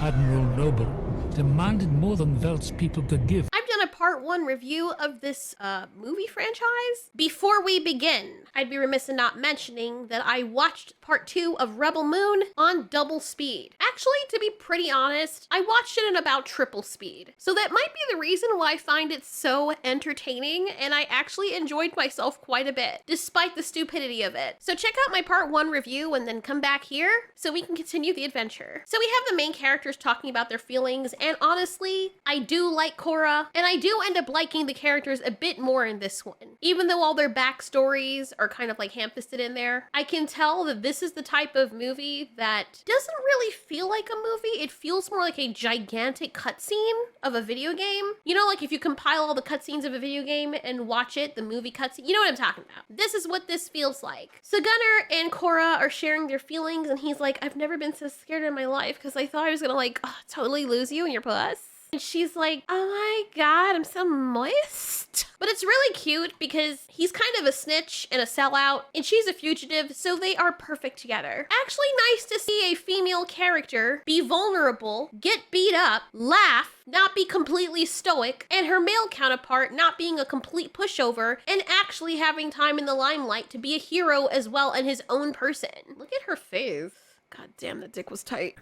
Admiral Noble demanded more than Velt's people could give. I've done a part 1 review of this movie franchise. Before we begin, I'd be remiss in not mentioning that I watched part 2 of Rebel Moon on double speed. Actually, to be pretty honest, I watched it in about triple speed. So that might be the reason why I find it so entertaining, and I actually enjoyed myself quite a bit, despite the stupidity of it. So check out my part 1 review and then come back here so we can continue the adventure. So we have the main characters talking about their feelings, and honestly, I do like Korra, and I do end up liking the characters a bit more in this one. Even though all their backstories are kind of like ham-fisted in there, I can tell that this is the type of movie that doesn't really feel like a movie. It feels more like a gigantic cutscene of a video game. You know, like if you compile all the cutscenes of a video game and watch it, the movie cutscene, you know what I'm talking about. This is what this feels like. So Gunnar and Korra are sharing their feelings, and he's like, I've never been so scared in my life because I thought I was gonna like totally lose you in your puss. And she's like, oh my god, I'm so moist. But it's really cute because he's kind of a snitch and a sellout, and she's a fugitive, so they are perfect together. Actually nice to see a female character be vulnerable, get beat up, laugh, not be completely stoic, and her male counterpart not being a complete pushover and actually having time in the limelight to be a hero as well in his own person. Look at her face. God damn, that dick was tight.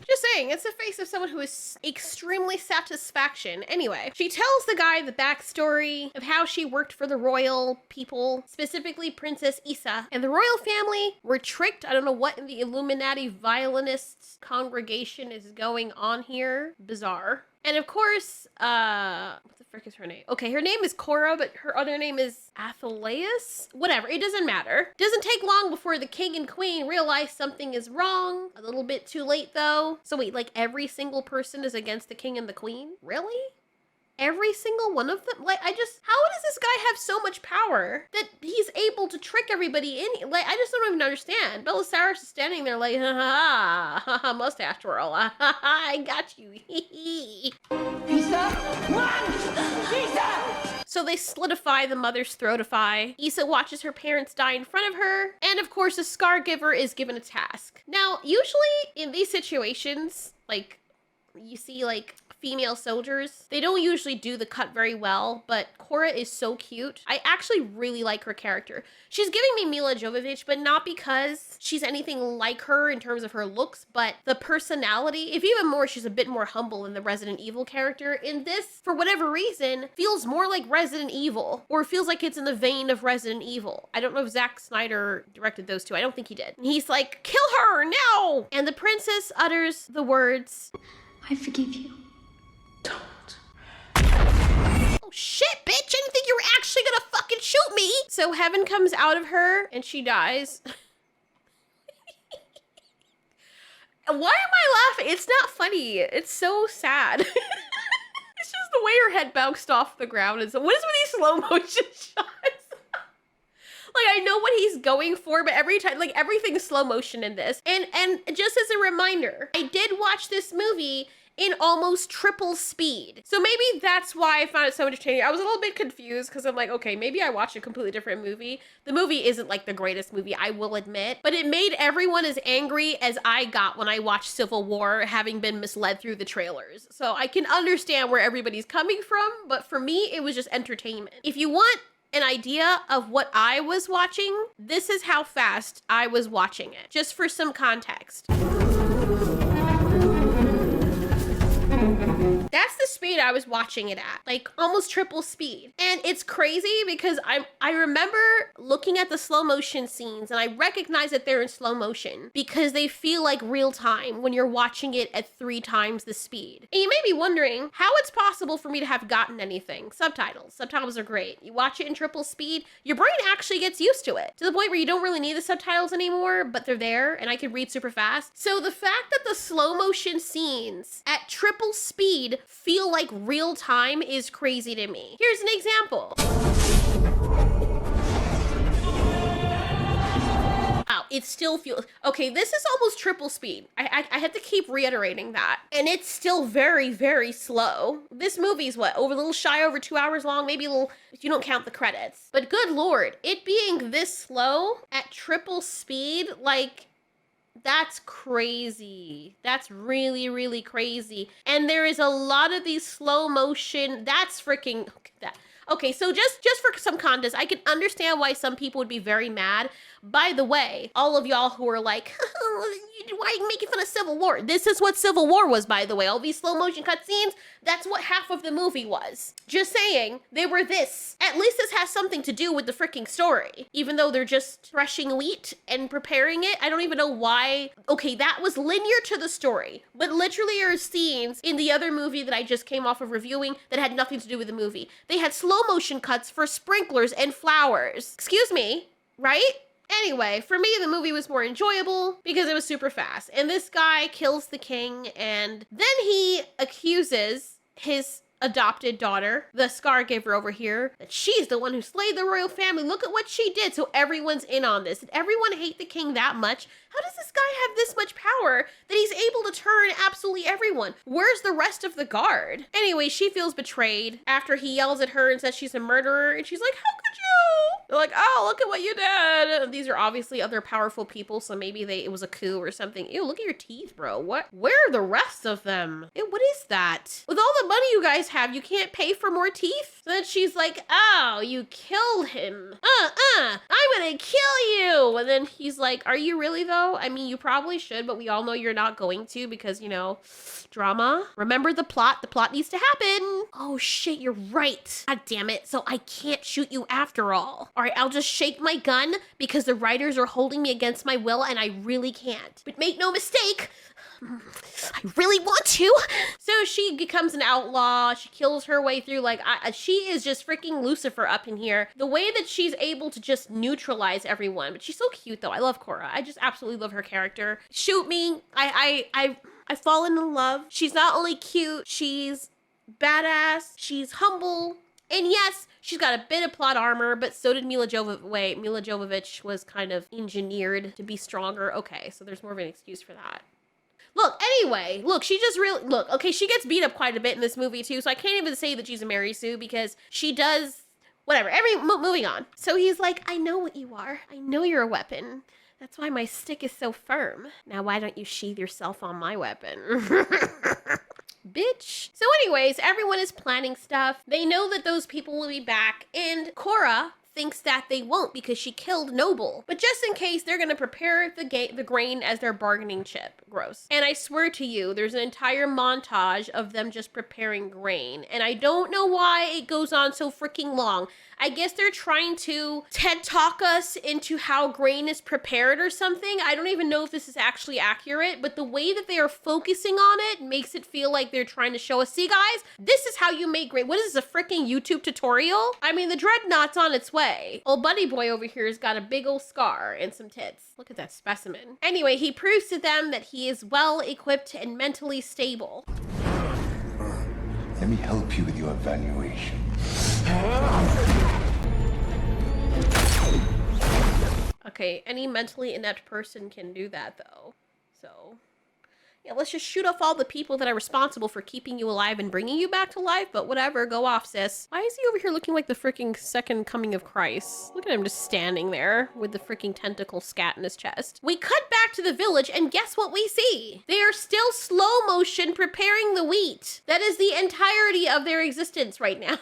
Just saying, it's the face of someone who is extremely satisfaction. Anyway, she tells the guy the backstory of how she worked for the royal people, specifically Princess Issa. And the royal family were tricked. I don't know what in the Illuminati violinists congregation is going on here. Bizarre. And of course, what the frick is her name? Okay, her name is Korra, but her other name is Athaleus? Whatever, it doesn't matter. Doesn't take long before the king and queen realize something is wrong. A little bit too late though. So wait, like every single person is against the king and the queen? Really? Every single one of them? Like, how does this guy have so much power that he's able to trick everybody in? Like, I just don't even understand. Belisarius is standing there like, ha ha ha, mustache twirl. I got you. Issa, run! Issa! So they solidify the mother's throatify. Issa watches her parents die in front of her. And of course, the Scargiver is given a task. Now, usually in these situations, like, you see like female soldiers, they don't usually do the cut very well, but Korra is so cute. I actually really like her character. She's giving me Mila Jovovich, but not because she's anything like her in terms of her looks, but the personality. If even more, she's a bit more humble than the Resident Evil character. In this, for whatever reason, feels more like Resident Evil, or feels like it's in the vein of Resident Evil. I don't know if Zack Snyder directed those two. I don't think he did. And he's like, kill her now! And the princess utters the words, I forgive you. Don't. oh shit, bitch, I didn't think you were actually gonna fucking shoot me. So heaven comes out of her and she dies. Why am I laughing? It's not funny. It's so sad. It's just the way her head bounced off the ground. What is with these slow motion shots? Like, I know what he's going for, but every time, like, everything's slow motion in this. And just as a reminder, I did watch this movie in almost triple speed. So maybe that's why I found it so entertaining. I was a little bit confused because I'm like, okay, maybe I watched a completely different movie. The movie isn't like the greatest movie, I will admit, but it made everyone as angry as I got when I watched Civil War, having been misled through the trailers. So I can understand where everybody's coming from, but for me, it was just entertainment. If you want an idea of what I was watching, this is how fast I was watching it, just for some context. That's the speed I was watching it at, like almost triple speed. And it's crazy because I remember looking at the slow motion scenes and I recognize that they're in slow motion because they feel like real time when you're watching it at 3 times the speed. And you may be wondering how it's possible for me to have gotten anything. Subtitles. Subtitles are great. You watch it in triple speed, your brain actually gets used to it, to the point where you don't really need the subtitles anymore, but they're there and I can read super fast. So the fact that the slow motion scenes at triple speed feel like real time is crazy to me. Here's an example. Wow, it still feels, okay, this is almost triple speed. I have to keep reiterating that. And it's still very, very slow. This movie's what, a little shy over 2 hours long, maybe a little, if you don't count the credits. But good Lord, it being this slow at triple speed, like, That's crazy. That's really, really crazy. And there is a lot of these slow motion. That's freaking that. Okay, so just for some context, I can understand why some people would be very mad. By the way, all of y'all who are like, why are you making fun of Civil War? This is what Civil War was, by the way. All these slow motion cutscenes, that's what half of the movie was. Just saying, they were this. At least this has something to do with the freaking story. Even though they're just threshing wheat and preparing it, I don't even know why. Okay, that was linear to the story. But literally there are scenes in the other movie that I just came off of reviewing that had nothing to do with the movie. They had slow motion cuts for sprinklers and flowers. Excuse me, right? Anyway, for me, the movie was more enjoyable because it was super fast. And this guy kills the king, and then he accuses his adopted daughter, the Scargiver over here, that she's the one who slayed the royal family. Look at what she did. So everyone's in on this. Did everyone hate the king that much? How does this guy have this much power that he's able to turn absolutely everyone? Where's the rest of the guard? Anyway, she feels betrayed after he yells at her and says she's a murderer. And she's like, how could you? They're like, oh, look at what you did. These are obviously other powerful people, so maybe it was a coup or something. Ew, look at your teeth, bro. What? Where are the rest of them? Ew, what is that? With all the money you guys have, you can't pay for more teeth? So then she's like, oh, you killed him. I'm gonna kill you. And then he's like, are you really though? I mean, you probably should, but we all know you're not going to because, you know, drama. Remember the plot. The plot needs to happen. Oh, shit, you're right. God damn it. So I can't shoot you after all. All right, I'll just shake my gun because the writers are holding me against my will and I really can't. But make no mistake, I really want to. So she becomes an outlaw. She kills her way through. Like, she is just freaking Lucifer up in here. The way that she's able to just neutralize everyone. But she's so cute, though. I love Cora. I just absolutely love her character. Shoot me. I've fallen in love. She's not only cute, she's badass, she's humble. And yes, she's got a bit of plot armor, but so did Mila Jovovich. Wait, Mila Jovovich was kind of engineered to be stronger. Okay, so there's more of an excuse for that. Look, anyway, look, she just really, look, okay, she gets beat up quite a bit in this movie too, so I can't even say that she's a Mary Sue because she does, whatever, moving on. So he's like, I know what you are. I know you're a weapon. That's why my stick is so firm. Now why don't you sheathe yourself on my weapon? Bitch. So anyways, everyone is planning stuff. They know that those people will be back, and Cora thinks that they won't because she killed Noble. But just in case, they're gonna prepare the grain as their bargaining chip. Gross. And I swear to you, there's an entire montage of them just preparing grain. And I don't know why it goes on so freaking long. I guess they're trying to TED Talk us into how grain is prepared or something. I don't even know if this is actually accurate, but the way that they are focusing on it makes it feel like they're trying to show us, see guys, this is how you make grain. What is this, a freaking YouTube tutorial? I mean, the dreadnought's on its way. Old buddy boy over here has got a big old scar and some tits. Look at that specimen. Anyway, he proves to them that he is well equipped and mentally stable. Let me help you with your evaluation. Okay, any mentally inept person can do that though. So, yeah, let's just shoot off all the people that are responsible for keeping you alive and bringing you back to life, but whatever, go off, sis. Why is he over here looking like the freaking second coming of Christ? Look at him just standing there with the freaking tentacle scat in his chest. We cut back to the village and guess what we see? They are still slow motion preparing the wheat. That is the entirety of their existence right now.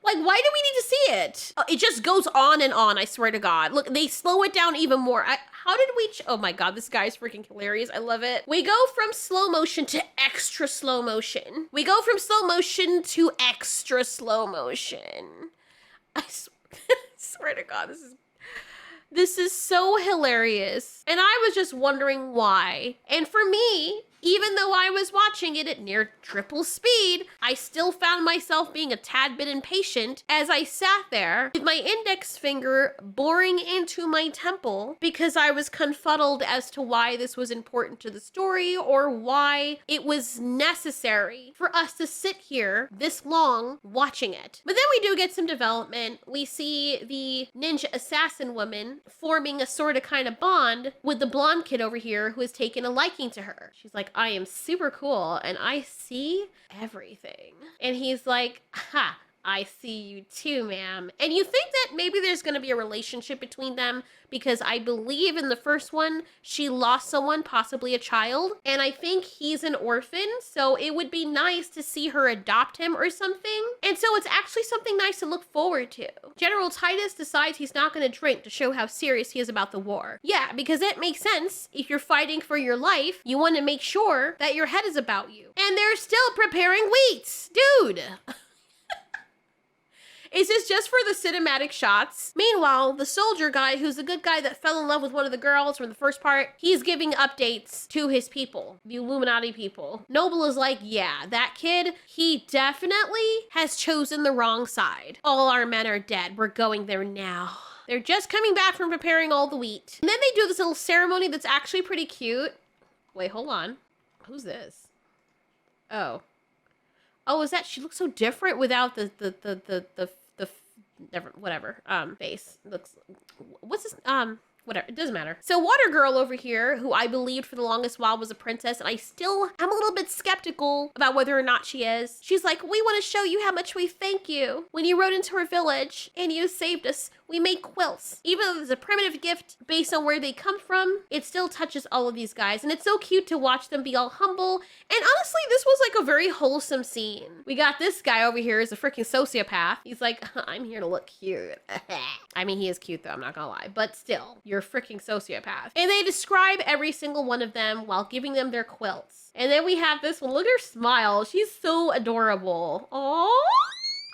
Like, why do we need to see it? Oh, it just goes on and on, I swear to God. Look, they slow it down even more. How did we... oh my God, this guy's freaking hilarious. I love it. We go from slow motion to extra slow motion. We go from slow motion to extra slow motion. I swear to God, this is so hilarious. And I was just wondering why. And for me, even though I was watching it at near triple speed, I still found myself being a tad bit impatient as I sat there with my index finger boring into my temple because I was confuddled as to why this was important to the story or why it was necessary for us to sit here this long watching it. But then we do get some development. We see the ninja assassin woman forming a sort of kind of bond with the blonde kid over here who has taken a liking to her. She's like, I am super cool and I see everything. And he's like, ha, I see you too, ma'am. And you think that maybe there's going to be a relationship between them because I believe in the first one, she lost someone, possibly a child, and I think he's an orphan, so it would be nice to see her adopt him or something. And so it's actually something nice to look forward to. General Titus decides he's not going to drink to show how serious he is about the war. Yeah, because it makes sense. If you're fighting for your life, you want to make sure that your head is about you. And they're still preparing wheats. Dude! Is this just for the cinematic shots? Meanwhile, the soldier guy, who's the good guy that fell in love with one of the girls from the first part, he's giving updates to his people, the Illuminati people. Noble is like, yeah, that kid, he definitely has chosen the wrong side. All our men are dead. We're going there now. They're just coming back from preparing all the wheat. And then they do this little ceremony that's actually pretty cute. Wait, hold on. Who's this? Oh, is that, she looks so different without the never, whatever, face. Looks, what's this, whatever, it doesn't matter. So Water Girl over here, who I believed for the longest while was a princess, and I still am a little bit skeptical about whether or not she is. She's like, we want to show you how much we thank you. When you rode into our village and you saved us, we make quilts. Even though it's a primitive gift based on where they come from, it still touches all of these guys. And it's so cute to watch them be all humble. And honestly, this was like a very wholesome scene. We got this guy over here as a freaking sociopath. He's like, I'm here to look cute. I mean, he is cute though, I'm not gonna lie. But still, you're a freaking sociopath. And they describe every single one of them while giving them their quilts. And then we have this one. Look at her smile. She's so adorable. Aww.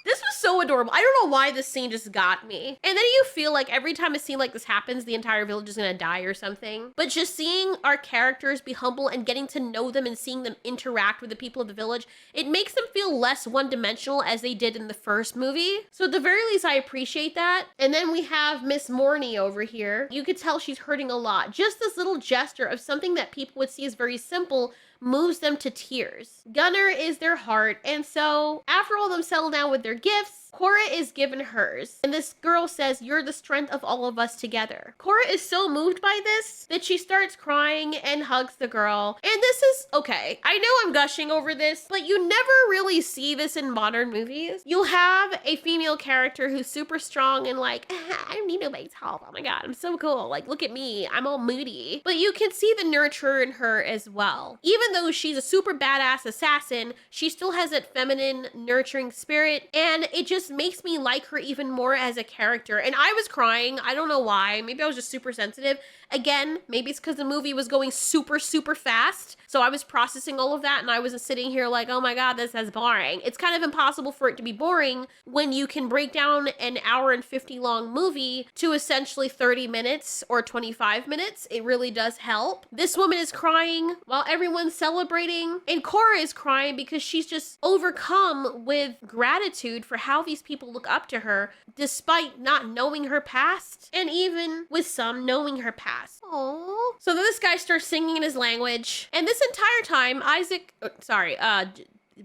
This was so adorable. I don't know why this scene just got me. And then you feel like every time a scene like this happens, the entire village is gonna die or something. But just seeing our characters be humble and getting to know them and seeing them interact with the people of the village, it makes them feel less one-dimensional as they did in the first movie. So at the very least, I appreciate that. And then we have Miss Morney over here. You could tell she's hurting a lot. Just this little gesture of something that people would see as very simple moves them to tears. Gunnar is their heart, and so after all of them settle down with their gifts, Cora is given hers, and this girl says, you're the strength of all of us together. Cora is so moved by this that she starts crying and hugs the girl, and this is, okay, I know I'm gushing over this, but you never really see this in modern movies. You'll have a female character who's super strong and like, I don't need nobody's help, oh my god, I'm so cool, like look at me, I'm all moody. But you can see the nurturer in her as well. Even though she's a super badass assassin, she still has that feminine, nurturing spirit, and it just makes me like her even more as a character. And I was crying. I don't know why. Maybe I was just super sensitive. Again, maybe it's because the movie was going super, super fast. So I was processing all of that and I wasn't sitting here like, oh my god, this is boring. It's kind of impossible for it to be boring when you can break down an hour and 50 long movie to essentially 30 minutes or 25 minutes. It really does help. This woman is crying while everyone's celebrating, and Cora is crying because she's just overcome with gratitude for how these people look up to her despite not knowing her past, and even with some knowing her past. Aww. So then this guy starts singing in his language, and this entire time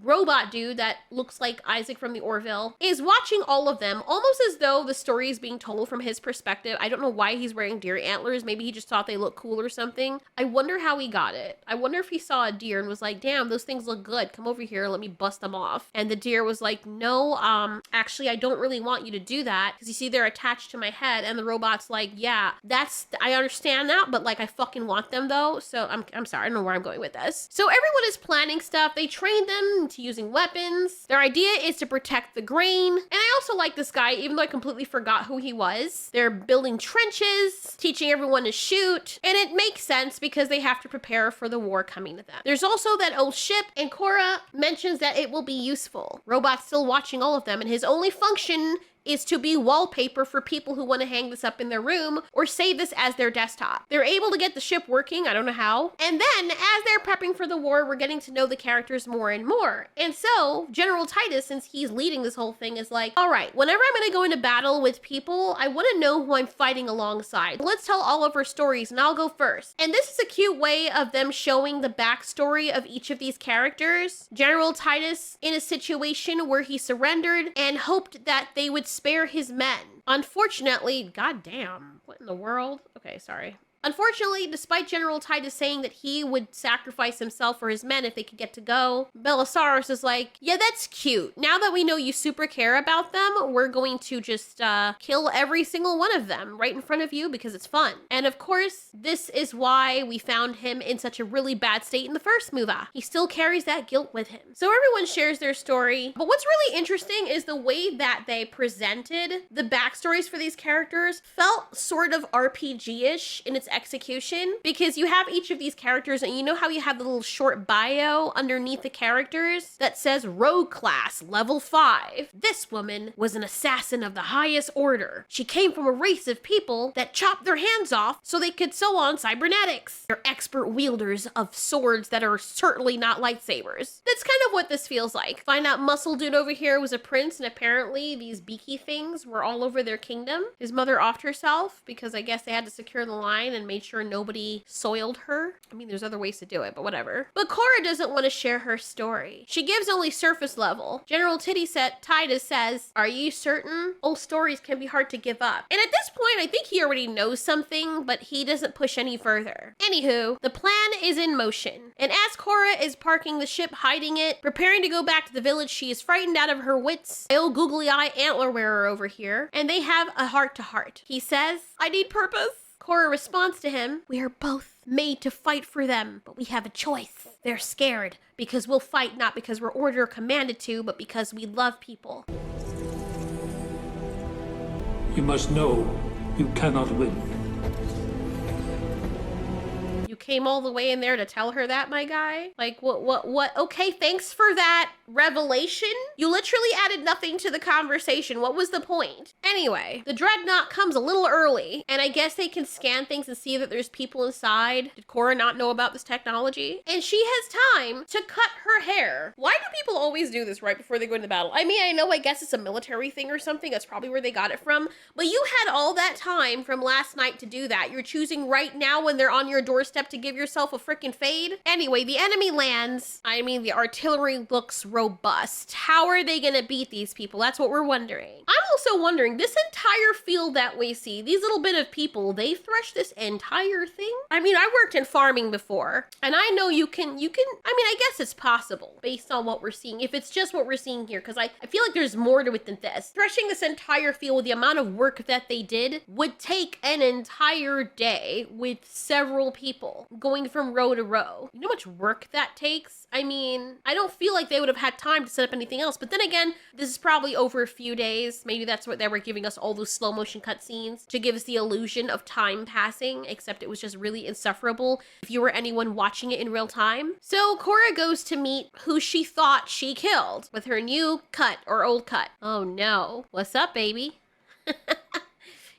robot dude that looks like Isaac from the Orville is watching all of them almost as though the story is being told from his perspective. I don't know why he's wearing deer antlers. Maybe he just thought they look cool or something. I wonder how he got it. I wonder if he saw a deer and was like, damn, those things look good. Come over here, let me bust them off. And the deer was like, no, actually, I don't really want you to do that because you see they're attached to my head. And the robot's like, yeah, I understand that, but like I fucking want them though. So I'm sorry, I don't know where I'm going with this. So everyone is planning stuff. They train them to using weapons. Their idea is to protect the grain. And I also like this guy, even though I completely forgot who he was. They're building trenches, teaching everyone to shoot, and it makes sense because they have to prepare for the war coming to them. There's also that old ship, and Cora mentions that it will be useful. Robot's still watching all of them, and his only function is to be wallpaper for people who want to hang this up in their room or save this as their desktop. They're able to get the ship working, I don't know how. And then as they're prepping for the war, we're getting to know the characters more and more. And so General Titus, since he's leading this whole thing, is like, all right, whenever I'm going to go into battle with people, I want to know who I'm fighting alongside. Let's tell all of our stories and I'll go first. And this is a cute way of them showing the backstory of each of these characters. General Titus in a situation where he surrendered and hoped that they would spare his men. Unfortunately, goddamn, what in the world? Okay, sorry. Unfortunately, despite General Titus saying that he would sacrifice himself for his men if they could get to go, Belisarius is like, yeah, that's cute. Now that we know you super care about them, we're going to just kill every single one of them right in front of you because it's fun. And of course, this is why we found him in such a really bad state in the first movie. He still carries that guilt with him. So everyone shares their story. But what's really interesting is the way that they presented the backstories for these characters felt sort of RPG-ish in its execution, because you have each of these characters and you know how you have the little short bio underneath the characters that says rogue class level 5. This woman was an assassin of the highest order. She came from a race of people that chopped their hands off so they could sew on cybernetics. They're expert wielders of swords that are certainly not lightsabers. That's kind of what this feels like. Find out Muscle Dude over here was a prince, and apparently these beaky things were all over their kingdom. His mother offed herself because I guess they had to secure the line and made sure nobody soiled her. I mean, there's other ways to do it, but whatever. But Cora doesn't want to share her story. She gives only surface level. General Titus says, are you certain? Old stories can be hard to give up. And at this point, I think he already knows something, but he doesn't push any further. Anywho, the plan is in motion. And as Cora is parking the ship, hiding it, preparing to go back to the village, she is frightened out of her wits. My old googly eye antler wearer over here, and they have a heart-to-heart. He says, I need purpose. Cora responds to him, we are both made to fight for them, but we have a choice. They're scared because we'll fight not because we're ordered or commanded to, but because we love people. You must know you cannot win. You came all the way in there to tell her that, my guy? Like, what? Okay, thanks for that revelation. You literally added nothing to the conversation. What was the point? Anyway, the dreadnought comes a little early, and I guess they can scan things and see that there's people inside. Did Cora not know about this technology? And she has time to cut her hair. Why do people always do this right before they go into battle? I mean, I know, I guess it's a military thing or something. That's probably where they got it from. But you had all that time from last night to do that. You're choosing right now when they're on your doorstep to give yourself a freaking fade. Anyway, the enemy lands. I mean, the artillery looks robust. How are they gonna beat these people? That's what we're wondering. I'm also wondering, this entire field that we see, these little bit of people, they thresh this entire thing? I mean, I worked in farming before, and I know you can, I mean, I guess it's possible based on what we're seeing, if it's just what we're seeing here, because I feel like there's more to it than this. Threshing this entire field with the amount of work that they did would take an entire day with several people going from row to row. You know how much work that takes? I mean, I don't feel like they would have had time to set up anything else, but then again, this is probably over a few days. Maybe that's what they were giving us, all those slow motion cutscenes to give us the illusion of time passing, except it was just really insufferable if you were anyone watching it in real time. So Cora goes to meet who she thought she killed with her new cut or old cut. Oh no. What's up, baby?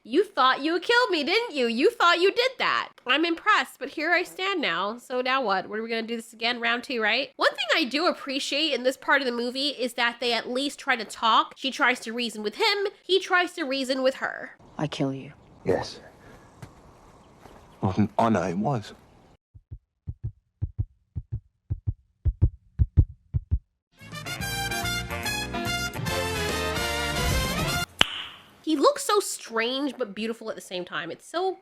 You thought you killed me, didn't you? You thought you did that. I'm impressed, but here I stand now. So now what? What are we gonna do this again? Round 2, right? One thing I do appreciate in this part of the movie is that they at least try to talk. She tries to reason with him. He tries to reason with her. I kill you. Yes. What an honor it was. He looks so strange but beautiful at the same time. It's so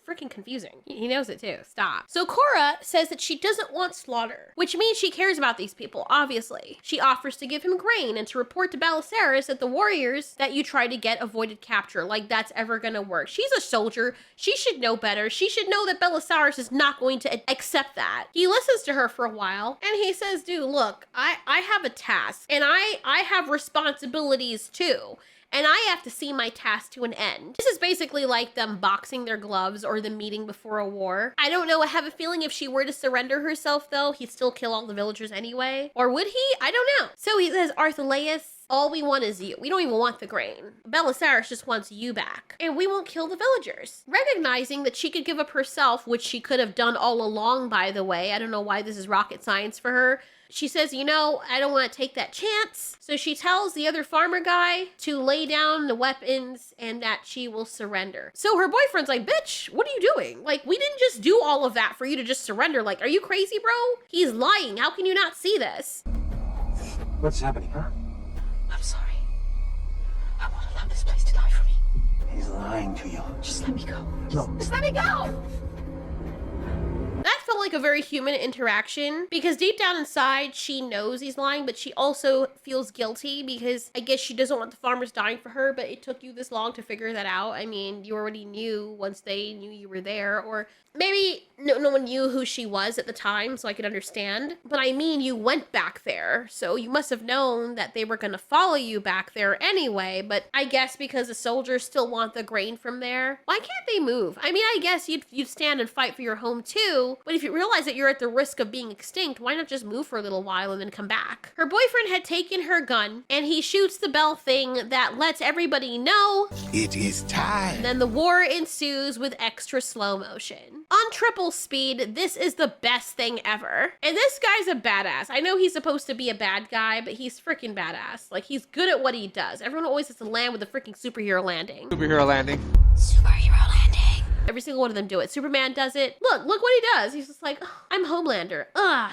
freaking confusing. He knows it too. Stop. So Cora says that she doesn't want slaughter, which means she cares about these people, obviously. She offers to give him grain and to report to Belisarius that the warriors that you try to get avoided capture, like that's ever gonna work. She's a soldier. She should know better. She should know that Belisarius is not going to accept that. He listens to her for a while and he says, dude, look, I have a task and I have responsibilities too. And I have to see my task to an end. This is basically like them boxing their gloves or them meeting before a war. I don't know. I have a feeling if she were to surrender herself, though, he'd still kill all the villagers anyway. Or would he? I don't know. So he says, Arthelaus, all we want is you. We don't even want the grain. Belisarius just wants you back. And we won't kill the villagers. Recognizing that she could give up herself, which she could have done all along, by the way. I don't know why this is rocket science for her. She says, you know, I don't want to take that chance. So she tells the other farmer guy to lay down the weapons and that she will surrender. So her boyfriend's like, bitch, what are you doing? Like, we didn't just do all of that for you to just surrender. Like, are you crazy, bro? He's lying. How can you not see this? What's happening, huh? I'm sorry. I won't allow this place to die for me. He's lying to you. Just let me go. No. Just let me go! That felt like a very human interaction because deep down inside, she knows he's lying, but she also feels guilty because I guess she doesn't want the farmers dying for her, but it took you this long to figure that out. I mean, you already knew once they knew you were there, or maybe no one knew who she was at the time, so I could understand. But I mean, you went back there, so you must have known that they were going to follow you back there anyway. But I guess because the soldiers still want the grain from there, why can't they move? I mean, I guess you'd stand and fight for your home too, but if you realize that you're at the risk of being extinct, why not just move for a little while and then come back? Her boyfriend had taken her gun, and he shoots the bell thing that lets everybody know It is time. and then the war ensues with extra slow motion. On triple speed, this is the best thing ever. And this guy's a badass. I know he's supposed to be a bad guy, but he's freaking badass. Like, he's good at what he does. Everyone always has to land with a freaking superhero landing. Superhero landing. Superhero landing. Every single one of them do it. Superman does it. Look what he does. He's just like, oh, I'm Homelander.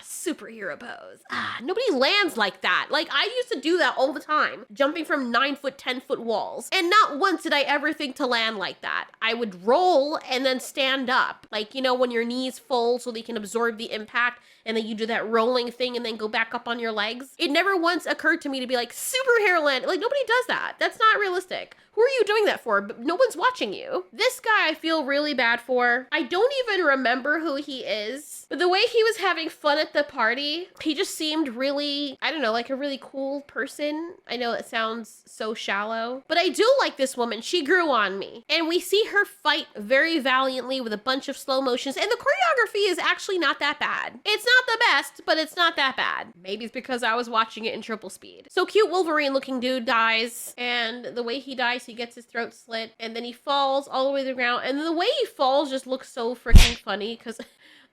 Superhero pose. Nobody lands like that. Like, I used to do that all the time, jumping from 9-foot, 10-foot walls. And not once did I ever think to land like that. I would roll and then stand up. Like, you know, when your knees fold so they can absorb the impact, and then you do that rolling thing and then go back up on your legs. It never once occurred to me to be like, superhero land. Like, nobody does that. That's not realistic. Who are you doing that for? But no one's watching you. This guy I feel really bad for. I don't even remember who he is, but the way he was having fun at the party, he just seemed really, I don't know, like a really cool person. I know it sounds so shallow, but I do like this woman. She grew on me. And we see her fight very valiantly with a bunch of slow motions, and the choreography is actually not that bad. It's not the best, but it's not that bad. Maybe it's because I was watching it in triple speed. So cute Wolverine looking dude dies, and the way he dies, he gets his throat slit, and then he falls all the way to the ground, and the way he falls just looks so freaking funny because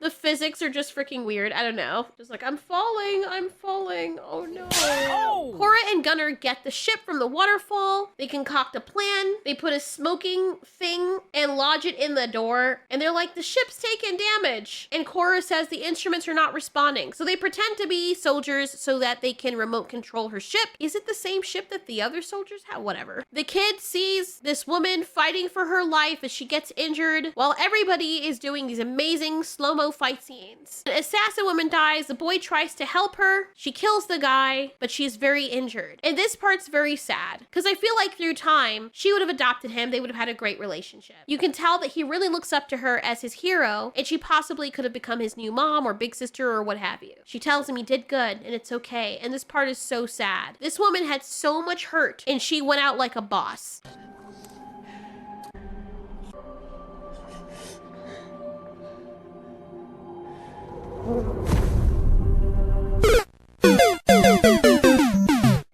the physics are just freaking weird. I don't know. Just like, I'm falling. Oh no. Cora and Gunnar get the ship from the waterfall. They concoct a plan. They put a smoking thing and lodge it in the door. And they're like, the ship's taking damage. And Cora says the instruments are not responding. So they pretend to be soldiers so that they can remote control her ship. Is it the same ship that the other soldiers have? Whatever. The kid sees this woman fighting for her life as she gets injured while everybody is doing these amazing slow-mo fight scenes. An assassin woman dies. The boy tries to help her. She kills the guy, but she's very injured. And this part's very sad because I feel like through time, she would have adopted him. They would have had a great relationship. You can tell that he really looks up to her as his hero, and she possibly could have become his new mom or big sister or what have you. She tells him he did good and it's okay. And this part is so sad. This woman had so much hurt and she went out like a boss.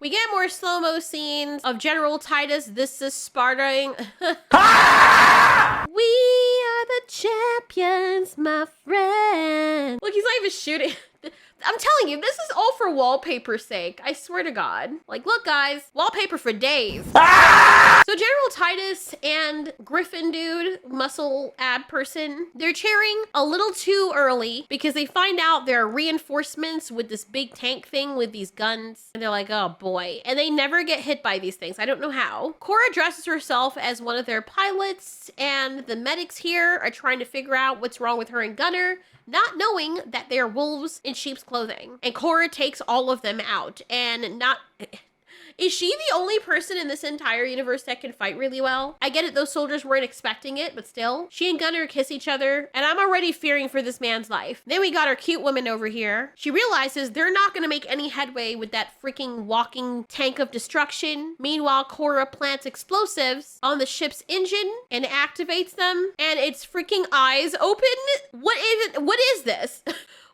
We get more slow-mo scenes of General Titus. This is Spartaing. We are the champions, my friend. Look, he's not even shooting. I'm telling you, this is all for wallpaper's sake. I swear to God. Like, look, guys, wallpaper for days. So General Titus and Griffin dude, muscle ab person, they're cheering a little too early because they find out there are reinforcements with this big tank thing with these guns. And they're like, oh boy. And they never get hit by these things. I don't know how. Cora dresses herself as one of their pilots, and the medics here are trying to figure out what's wrong with her and Gunnar, not knowing that they are wolves in sheep's clothing. And Cora takes all of them out, and not... Is she the only person in this entire universe that can fight really well? I get it, those soldiers weren't expecting it, but still. She and Gunnar kiss each other, and I'm already fearing for this man's life. Then we got our cute woman over here. She realizes they're not gonna make any headway with that freaking walking tank of destruction. Meanwhile, Cora plants explosives on the ship's engine and activates them, and its freaking eyes open. What is it? What is this?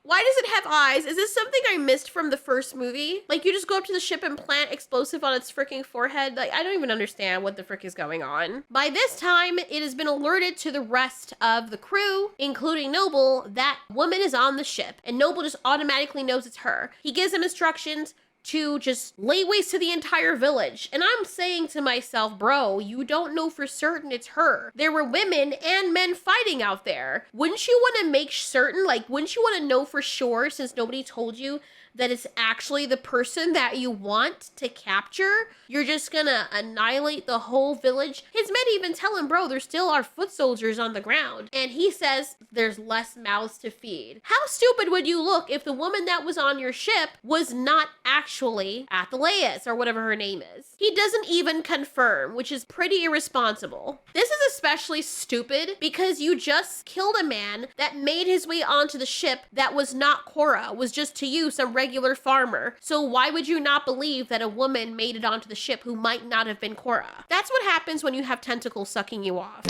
Why does it have eyes? Is this something I missed from the first movie? Like, you just go up to the ship and plant explosive on its freaking forehead? Like, I don't even understand what the frick is going on. By this time, it has been alerted to the rest of the crew, including Noble, that woman is on the ship. And Noble just automatically knows it's her. He gives them instructions to just lay waste to the entire village. And I'm saying to myself, bro, you don't know for certain it's her. There were women and men fighting out there. Wouldn't you want to make certain, like, wouldn't you want to know for sure, since nobody told you, that it's actually the person that you want to capture? You're just gonna annihilate the whole village? His men even tell him, bro, there still are foot soldiers on the ground. And he says there's less mouths to feed. How stupid would you look if the woman that was on your ship was not actually Athaleus, or whatever her name is? He doesn't even confirm, which is pretty irresponsible. This is especially stupid because you just killed a man that made his way onto the ship that was not Cora, was just to you some regular farmer. So why would you not believe that a woman made it onto the ship who might not have been Cora? That's what happens when you have tentacles sucking you off.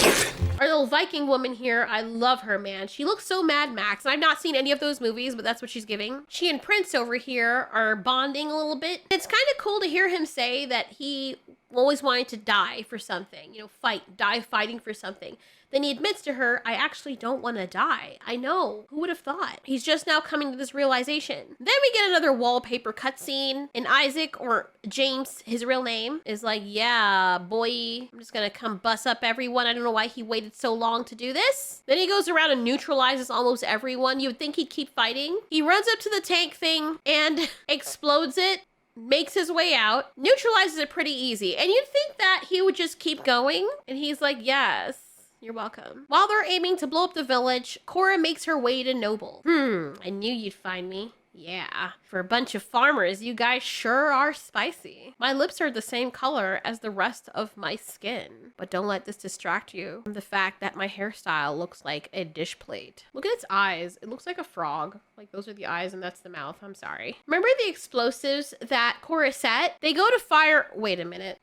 Our little Viking woman here, I love her, man. She looks so Mad Max, and I've not seen any of those movies, but that's what she's giving. She and Prince over here are bonding a little bit. It's kind of cool to hear him say that he always wanted to die for something, you know, die fighting for something. Then he admits to her, I actually don't want to die. I know. Who would have thought? He's just now coming to this realization. Then we get another wallpaper cutscene, and Isaac, or James, his real name, is like, yeah, boy, I'm just gonna come bust up everyone. I don't know why he waited so long to do this. Then he goes around and neutralizes almost everyone. You would think he'd keep fighting. He runs up to the tank thing and explodes it, makes his way out, neutralizes it pretty easy. And you'd think that he would just keep going. And he's like, yes. You're welcome. While they're aiming to blow up the village, Cora makes her way to Noble. I knew you'd find me. Yeah, for a bunch of farmers, you guys sure are spicy. My lips are the same color as the rest of my skin. But don't let this distract you from the fact that my hairstyle looks like a dish plate. Look at its eyes. It looks like a frog. Like, those are the eyes and that's the mouth. I'm sorry. Remember the explosives that Cora set? They go to fire... Wait a minute.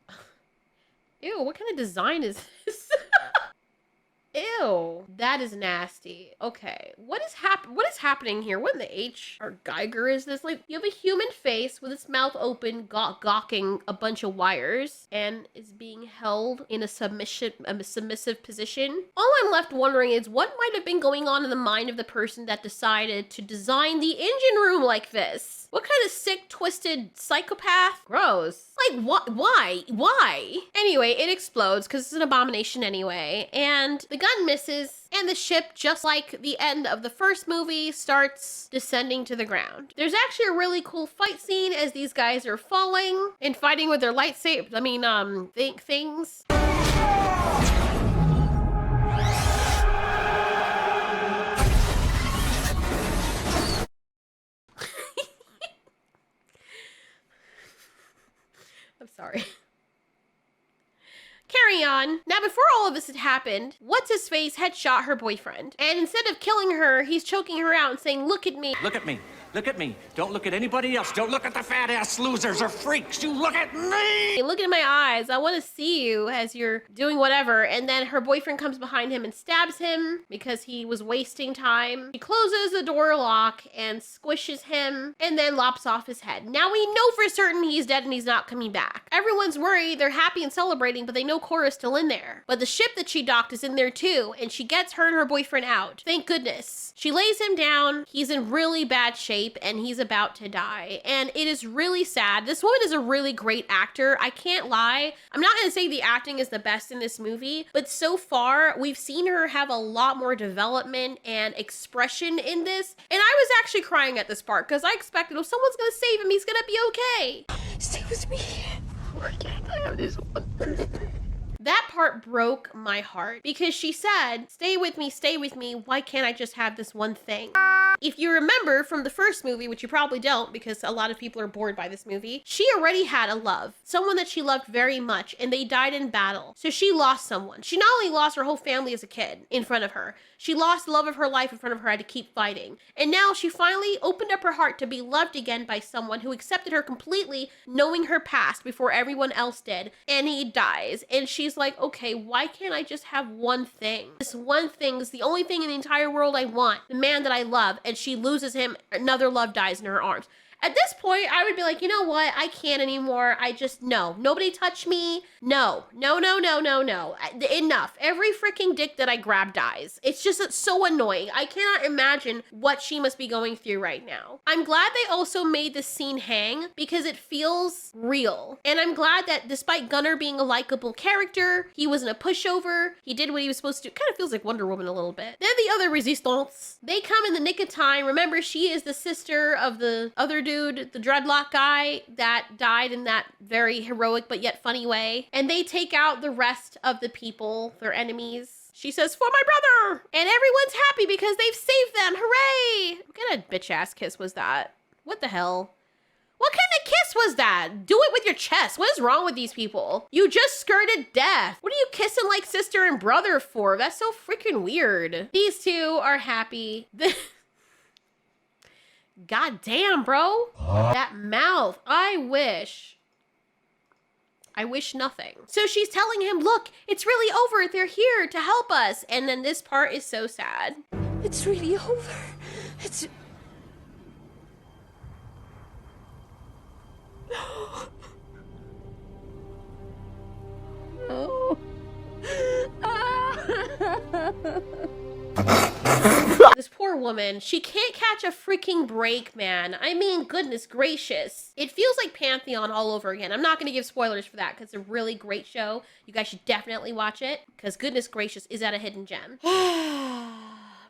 Ew, what kind of design is this? Ew, that is nasty. Okay, what is happening here? What in the H or Geiger is this? Like, you have a human face with its mouth open, gawking a bunch of wires, and is being held in a submissive position. All I'm left wondering is what might have been going on in the mind of the person that decided to design the engine room like this. What kind of sick, twisted psychopath? Gross. Like, what? Why? Anyway, it explodes because it's an abomination anyway. And the gun misses. And the ship, just like the end of the first movie, starts descending to the ground. There's actually a really cool fight scene as these guys are falling and fighting with their lightsabers. I mean, things. I'm sorry. Carry on. Now, before all of this had happened, What's-His-Face had shot her boyfriend. And instead of killing her, he's choking her out and saying, look at me. Look at me. Look at me. Don't look at anybody else. Don't look at the fat-ass losers or freaks. You look at me! Look in my eyes. I want to see you as you're doing whatever. And then her boyfriend comes behind him and stabs him because he was wasting time. She closes the door lock and squishes him and then lops off his head. Now we know for certain he's dead and he's not coming back. Everyone's worried. They're happy and celebrating, but they know Cora's still in there. But the ship that she docked is in there too, and she gets her and her boyfriend out. Thank goodness. She lays him down. He's in really bad shape and he's about to die. And it is really sad. This woman is a really great actor. I can't lie. I'm not going to say the acting is the best in this movie, but so far we've seen her have a lot more development and expression in this. And I was actually crying at this part because I expected, oh, someone's going to save him. He's going to be okay. Stay with me. Why can't I have this one? That part broke my heart because she said, stay with me, why can't I just have this one thing? If you remember from the first movie, which you probably don't because a lot of people are bored by this movie, she already had a love, someone that she loved very much, and they died in battle. So she lost someone. She not only lost her whole family as a kid in front of her, she lost the love of her life in front of her, had to keep fighting. And now she finally opened up her heart to be loved again by someone who accepted her completely, knowing her past before everyone else did, and he dies. And she's like, okay, why can't I just have one thing? This one thing is the only thing in the entire world I want, the man that I love, and she loses him, another love dies in her arms. At this point, I would be like, you know what? I can't anymore. No. Nobody touch me. No. Enough. Every freaking dick that I grab dies. It's so annoying. I cannot imagine what she must be going through right now. I'm glad they also made this scene hang because it feels real. And I'm glad that despite Gunnar being a likable character, he wasn't a pushover. He did what he was supposed to do. Kind of feels like Wonder Woman a little bit. Then the other resistance, they come in the nick of time. Remember, she is the sister of the other dude, the dreadlock guy that died in that very heroic but yet funny way. And they take out the rest of the people, their enemies. She says, for my brother! And everyone's happy because they've saved them. Hooray! What kind of bitch-ass kiss was that? What the hell? What kind of kiss was that? Do it with your chest. What is wrong with these people? You just skirted death. What are you kissing like sister and brother for? That's so freaking weird. These two are happy. God damn, bro. That mouth. I wish nothing. So she's telling him, look, it's really over. They're here to help us. And then this part is so sad. It's really over. It's... Oh. This poor woman, she can't catch a freaking break, man. I mean, goodness gracious. It feels like Pantheon all over again. I'm not going to give spoilers for that because it's a really great show. You guys should definitely watch it because goodness gracious, is that a hidden gem?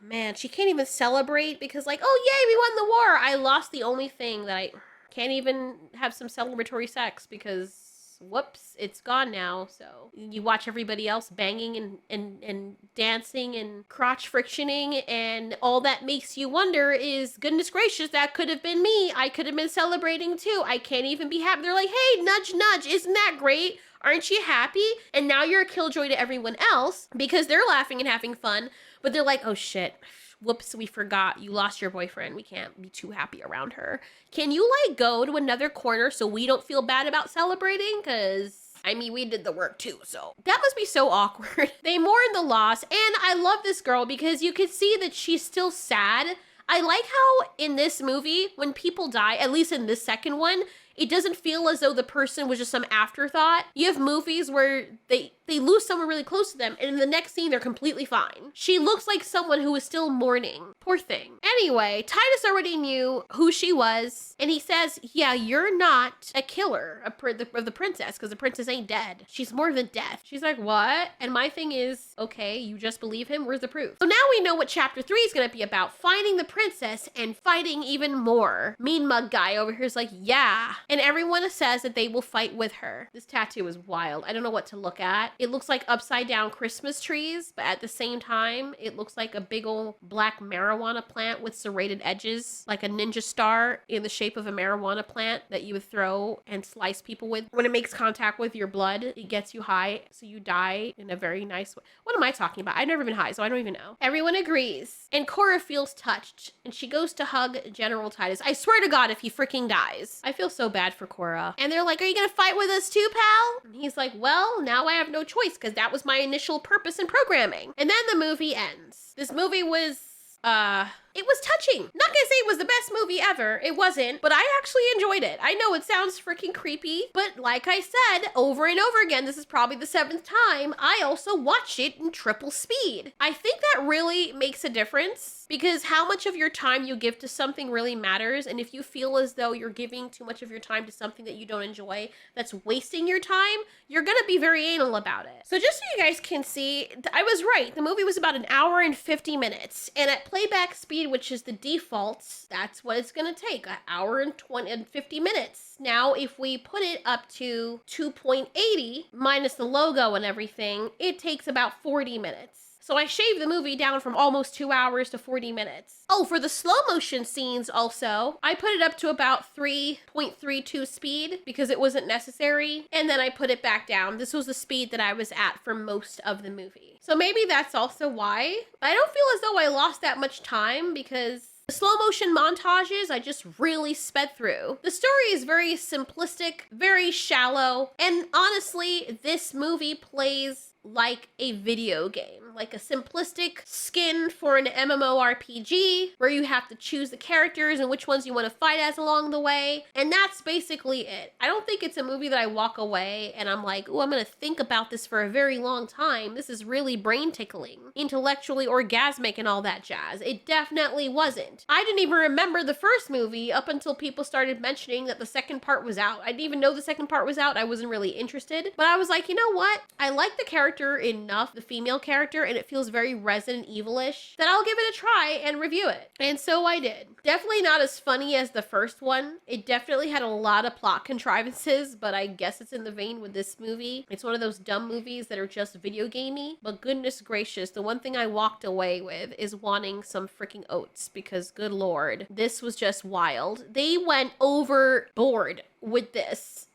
Man, she can't even celebrate because like, oh yay, we won the war. I lost the only thing that I can't even have some celebratory sex because whoops, it's gone now. So you watch everybody else banging and dancing and crotch frictioning, and all that makes you wonder is, goodness gracious, that could have been me. I could have been celebrating too. I can't even be happy. They're like, hey, nudge, nudge. Isn't that great? Aren't you happy? And now you're a killjoy to everyone else because they're laughing and having fun, but they're like, oh shit. Whoops, we forgot. You lost your boyfriend. We can't be too happy around her. Can you, like, go to another corner so we don't feel bad about celebrating? Because, I mean, we did the work too, so. That must be so awkward. They mourn the loss, and I love this girl because you can see that she's still sad. I like how in this movie, when people die, at least in this second one, it doesn't feel as though the person was just some afterthought. You have movies where they lose someone really close to them, and in the next scene, they're completely fine. She looks like someone who is still mourning. Poor thing. Anyway, Titus already knew who she was, and he says, yeah, you're not a killer of the princess, because the princess ain't dead. She's more than death. She's like, what? And my thing is, okay, you just believe him? Where's the proof? So now we know what chapter 3 is going to be about, finding the princess and fighting even more. Mean mug guy over here is like, yeah. And everyone says that they will fight with her. This tattoo is wild. I don't know what to look at. It looks like upside down Christmas trees, but at the same time, it looks like a big old black marijuana plant with serrated edges, like a ninja star in the shape of a marijuana plant that you would throw and slice people with. When it makes contact with your blood, it gets you high, so you die in a very nice way. What am I talking about? I've never been high, so I don't even know. Everyone agrees, and Cora feels touched, and she goes to hug General Titus. I swear to God, if he freaking dies. I feel so bad for Cora. And they're like, are you gonna fight with us too, pal? And he's like, well, now I have no choice because that was my initial purpose in programming. And then the movie ends. This movie was, it was touching. Not gonna say it was the best movie ever. It wasn't, but I actually enjoyed it. I know it sounds freaking creepy, but like I said, over and over again, this is probably the 7th time, I also watched it in triple speed. I think that really makes a difference because how much of your time you give to something really matters. And if you feel as though you're giving too much of your time to something that you don't enjoy, that's wasting your time, you're gonna be very anal about it. So just so you guys can see, I was right. The movie was about an hour and 50 minutes. And at playback speed, which is the default, that's what it's gonna take, an hour and 50 minutes. Now, if we put it up to 2.80 minus the logo and everything, it takes about 40 minutes. So I shaved the movie down from almost 2 hours to 40 minutes. Oh, for the slow motion scenes also, I put it up to about 3.32 speed because it wasn't necessary. And then I put it back down. This was the speed that I was at for most of the movie. So maybe that's also why. But I don't feel as though I lost that much time because the slow motion montages, I just really sped through. The story is very simplistic, very shallow, and honestly, this movie plays like a video game, like a simplistic skin for an MMORPG where you have to choose the characters and which ones you want to fight as along the way. And that's basically it. I don't think it's a movie that I walk away and I'm like, oh, I'm going to think about this for a very long time. This is really brain tickling, intellectually orgasmic and all that jazz. It definitely wasn't. I didn't even remember the first movie up until people started mentioning that the second part was out. I didn't even know the second part was out. I wasn't really interested, but I was like, you know what? I like the character enough, the female character, and it feels very Resident Evil-ish, that I'll give it a try and review it. And so I did. Definitely not as funny as the first one. It definitely had a lot of plot contrivances, but I guess it's in the vein with this movie. It's one of those dumb movies that are just video gamey, but goodness gracious, the one thing I walked away with is wanting some freaking oats, because good lord, this was just wild. They went overboard with this.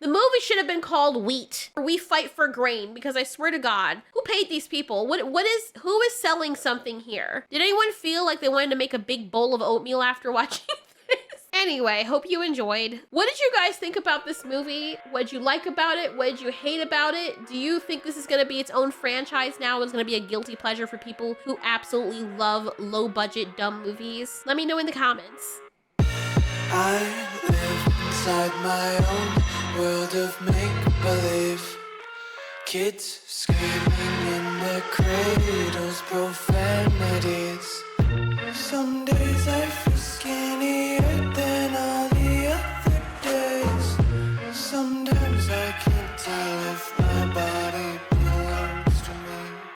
The movie should have been called Wheat, or We Fight for Grain, because I swear to God, who paid these people? Who is selling something here? Did anyone feel like they wanted to make a big bowl of oatmeal after watching this? Anyway, hope you enjoyed. What did you guys think about this movie? What did you like about it? What did you hate about it? Do you think this is going to be its own franchise now? It's going to be a guilty pleasure for people who absolutely love low-budget, dumb movies? Let me know in the comments. I live inside my own world of make-believe. Kids screaming in their cradles, profanities. Some days I